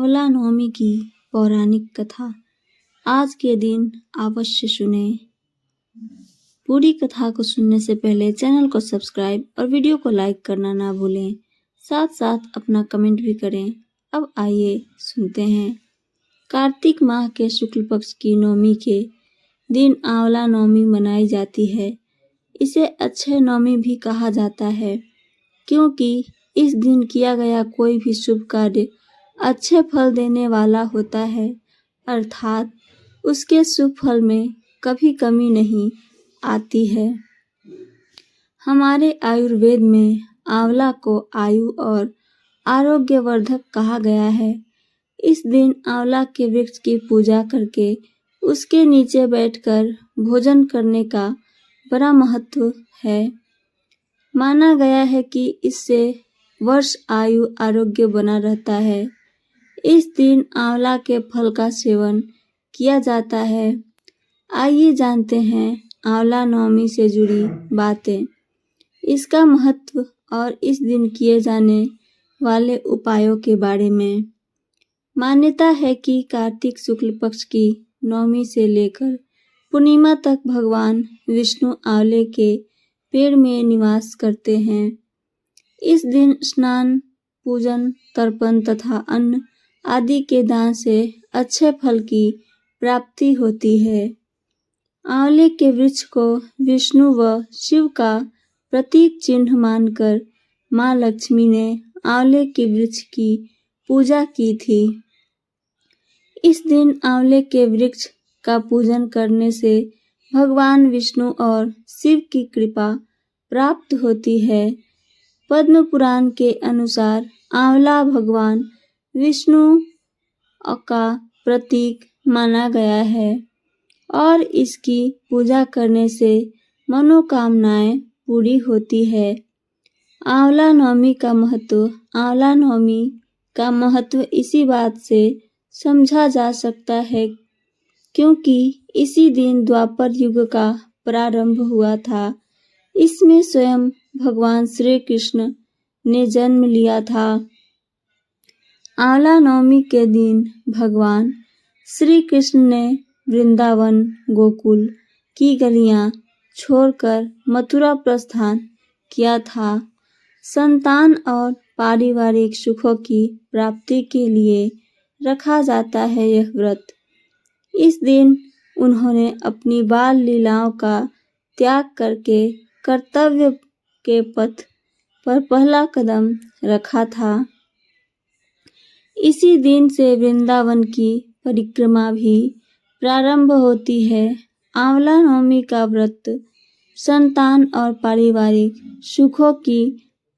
आंवला नवमी की पौराणिक कथा। आज के दिन अवश्य सुने। पूरी कथा को सुनने से पहले चैनल को सब्सक्राइब और वीडियो को लाइक करना ना भूलें। साथ साथ अपना कमेंट भी करें। अब आइए सुनते हैं। कार्तिक माह के शुक्ल पक्ष की नवमी के दिन आंवला नवमी मनाई जाती है। इसे अक्षय नवमी भी कहा जाता है, क्योंकि इस दिन किया गया कोई भी शुभ कार्य अच्छे फल देने वाला होता है, अर्थात उसके शुभ फल में कभी कमी नहीं आती है। हमारे आयुर्वेद में आंवला को आयु और आरोग्यवर्धक कहा गया है। इस दिन आंवला के वृक्ष की पूजा करके उसके नीचे बैठकर भोजन करने का बड़ा महत्व है। माना गया है कि इससे वर्ष आयु आरोग्य बना रहता है। इस दिन आंवला के फल का सेवन किया जाता है। आइए जानते हैं आंवला नवमी से जुड़ी बातें, इसका महत्व और इस दिन किए जाने वाले उपायों के बारे में। मान्यता है कि कार्तिक शुक्ल पक्ष की नवमी से लेकर पूर्णिमा तक भगवान विष्णु आंवले के पेड़ में निवास करते हैं। इस दिन स्नान, पूजन, तर्पण तथा अन्न आदि के दान से अच्छे फल की प्राप्ति होती है। आंवले के वृक्ष को विष्णु व शिव का प्रतीक चिन्ह मानकर माँ लक्ष्मी ने आंवले के वृक्ष की पूजा की थी। इस दिन आंवले के वृक्ष का पूजन करने से भगवान विष्णु और शिव की कृपा प्राप्त होती है। पद्म पुराण के अनुसार आंवला भगवान विष्णु का प्रतीक माना गया है और इसकी पूजा करने से मनोकामनाएं पूरी होती है। आंवला नवमी का महत्व। आंवला नवमी का महत्व इसी बात से समझा जा सकता है, क्योंकि इसी दिन द्वापर युग का प्रारंभ हुआ था। इसमें स्वयं भगवान श्री कृष्ण ने जन्म लिया था। आंवला नवमी के दिन भगवान श्री कृष्ण ने वृंदावन गोकुल की गलियां छोड़कर मथुरा प्रस्थान किया था। संतान और पारिवारिक सुखों की प्राप्ति के लिए रखा जाता है यह व्रत। इस दिन उन्होंने अपनी बाल लीलाओं का त्याग करके कर्तव्य के पथ पर पहला कदम रखा था। इसी दिन से वृंदावन की परिक्रमा भी प्रारंभ होती है। आंवला नवमी का व्रत संतान और पारिवारिक सुखों की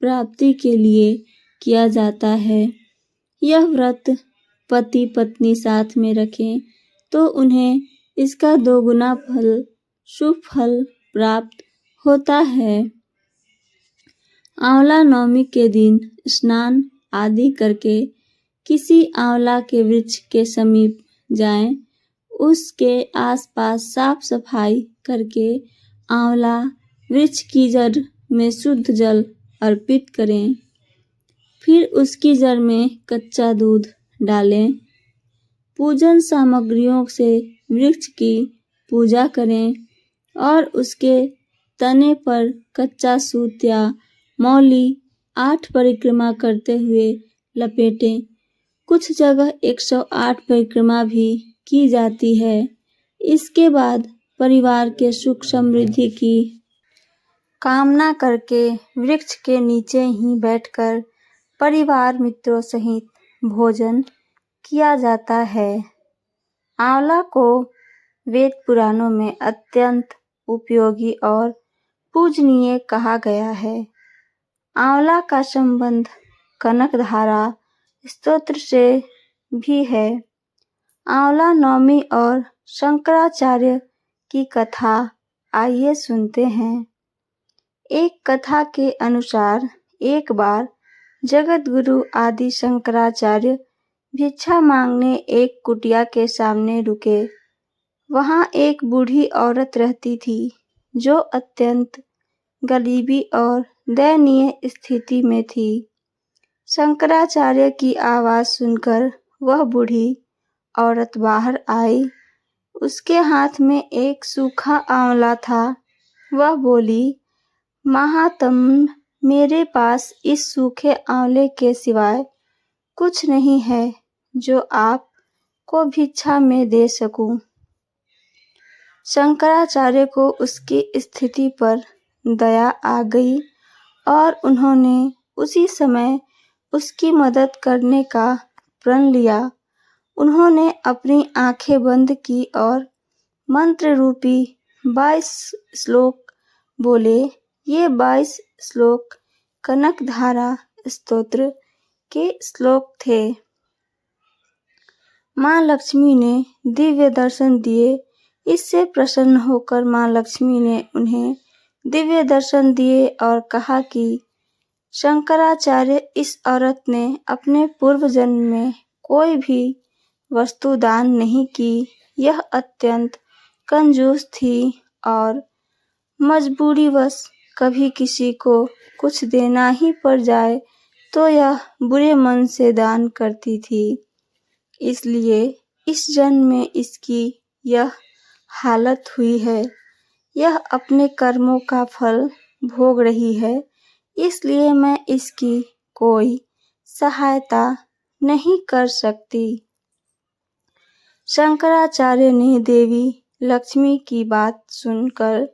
प्राप्ति के लिए किया जाता है। यह व्रत पति पत्नी साथ में रखें तो उन्हें इसका दोगुना फल, शुभ फल प्राप्त होता है। आंवला नवमी के दिन स्नान आदि करके किसी आंवला के वृक्ष के समीप जाएं। उसके आसपास साफ सफाई करके आंवला वृक्ष की जड़ में शुद्ध जल अर्पित करें। फिर उसकी जड़ में कच्चा दूध डालें। पूजन सामग्रियों से वृक्ष की पूजा करें और उसके तने पर कच्चा सूत या मौली 8 परिक्रमा करते हुए लपेटें। कुछ जगह 108 परिक्रमा भी की जाती है। इसके बाद परिवार के सुख समृद्धि की कामना करके वृक्ष के नीचे ही बैठकर परिवार मित्रों सहित भोजन किया जाता है। आंवला को वेद पुराणों में अत्यंत उपयोगी और पूजनीय कहा गया है। आंवला का संबंध कनकधारा स्तोत्र से भी है। आंवला नवमी और शंकराचार्य की कथा आइए सुनते हैं। एक कथा के अनुसार एक बार जगत गुरु आदि शंकराचार्य भिक्षा मांगने एक कुटिया के सामने रुके। वहां एक बूढ़ी औरत रहती थी जो अत्यंत गरीबी और दयनीय स्थिति में थी। शंकराचार्य की आवाज सुनकर वह बूढ़ी औरत बाहर आई। उसके हाथ में एक सूखा आंवला था। वह बोली, महात्म, मेरे पास इस सूखे आंवले के सिवाय कुछ नहीं है जो आपको भिक्षा में दे सकूं। शंकराचार्य को उसकी स्थिति पर दया आ गई और उन्होंने उसी समय उसकी मदद करने का प्रण लिया। उन्होंने अपनी आंखें बंद की और मंत्र रूपी 22 श्लोक बोले। ये 22 श्लोक कनकधारा स्तोत्र के श्लोक थे। माँ लक्ष्मी ने दिव्य दर्शन दिए। इससे प्रसन्न होकर माँ लक्ष्मी ने उन्हें दिव्य दर्शन दिए और कहा कि शंकराचार्य, इस औरत ने अपने पूर्व जन्म में कोई भी वस्तु दान नहीं की। यह अत्यंत कंजूस थी और मजबूरीवश कभी किसी को कुछ देना ही पड़ जाए तो यह बुरे मन से दान करती थी। इसलिए इस जन्म में इसकी यह हालत हुई है। यह अपने कर्मों का फल भोग रही है, इसलिए मैं इसकी कोई सहायता नहीं कर सकती। शंकराचार्य ने देवी लक्ष्मी की बात सुनकर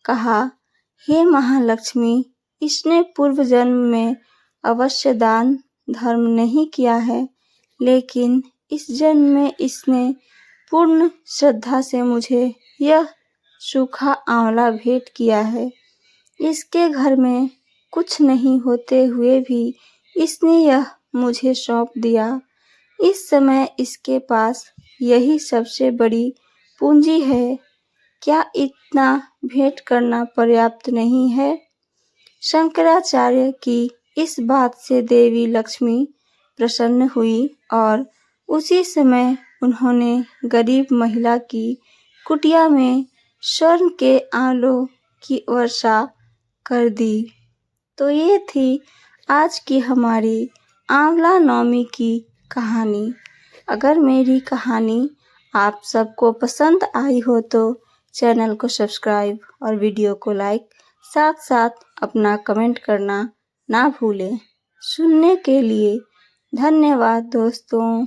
कहा, हे महालक्ष्मी, इसने पूर्व जन्म में अवश्य दान धर्म नहीं किया है, लेकिन इस जन्म में इसने पूर्ण श्रद्धा से मुझे यह सूखा आंवला भेंट किया है। इसके घर में कुछ नहीं होते हुए भी इसने यह मुझे सौंप दिया। इस समय इसके पास यही सबसे बड़ी पूंजी है। क्या इतना भेंट करना पर्याप्त नहीं है? शंकराचार्य की इस बात से देवी लक्ष्मी प्रसन्न हुई और उसी समय उन्होंने गरीब महिला की कुटिया में स्वर्ण के आंवलों की वर्षा कर दी। तो ये थी आज की हमारी आंवला नवमी की कहानी। अगर मेरी कहानी आप सबको पसंद आई हो तो चैनल को सब्सक्राइब और वीडियो को लाइक, साथ साथ अपना कमेंट करना ना भूलें। सुनने के लिए धन्यवाद दोस्तों।